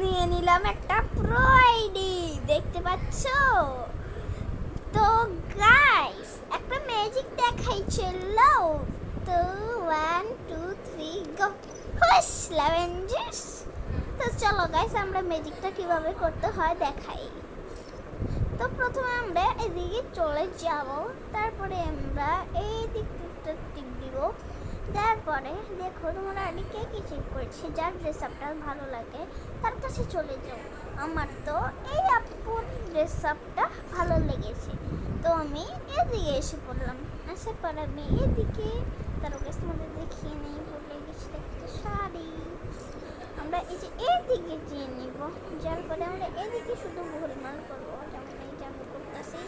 নিয়ে নিলাম একটা প্রো আইডি, দেখতে পাচ্ছ? তো গাইস একটা ম্যাজিক দেখাই, চলো। তো 1 2 3 গো, হুশ ল্যাভেঞ্জার্স। তো চলো গাইস আমরা ম্যাজিকটা কিভাবে করতে হয় দেখাই। তো প্রথমে আমরা এদিকে চলে যাব, তারপরে আমরা এই দিকটা টিক দিব। তারপরে দেখো তোমরা কে কি চেক করছে, যার ড্রেস আপটা ভালো লাগে তার কাছে চলে যাও। আমার তো এই আপুর ড্রেস আপটা ভালো লেগেছে, তো আমি এদিকে এসে পড়লাম। আসার পর আমি এদিকে তার কাছে তোমাদের দেখিয়ে নেই, বলে গেছি দেখতে শাড়ি। আমরা এই যে এদিকে যেয়ে নিব, যার পরে আমরা এদিকে শুধু গোলমাল করবো, যেমন এই যে আমি করতেছি।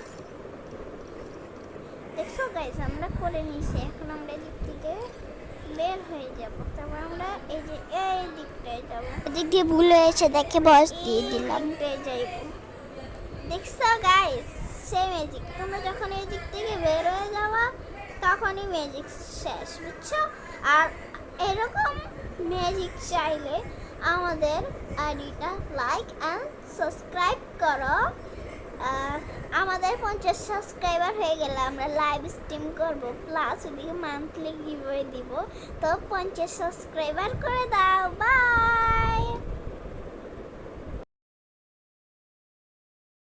দেখছো গাইস আমরা করে নিছি, এখন আমরা এদিক থেকে বের হয়ে যাব। তারপর আমরা এই যে এই দিকটায় যাব, এদিক দিয়ে ভুল হয়েছে দেখে বয়স দিয়ে দিলাম, যাইব। দেখছো গাইস সেই ম্যাজিক, তোমরা যখন এই দিক থেকে বের হয়ে যাওয়া তখনই ম্যাজিক শেষ, বুঝছো? আর এরকম ম্যাজিক চাইলে আমাদের আইডিটা লাইক অ্যান্ড সাবস্ক্রাইব করো। আমাদের 50 সাবস্ক্রাইবার হয়ে গেলে আমরা লাইভ স্ট্রিম করব, প্লাস ওদিকে মান্থলি গিভওয়ে দিব। তো 50 সাবস্ক্রাইবার করে দাও, বাই।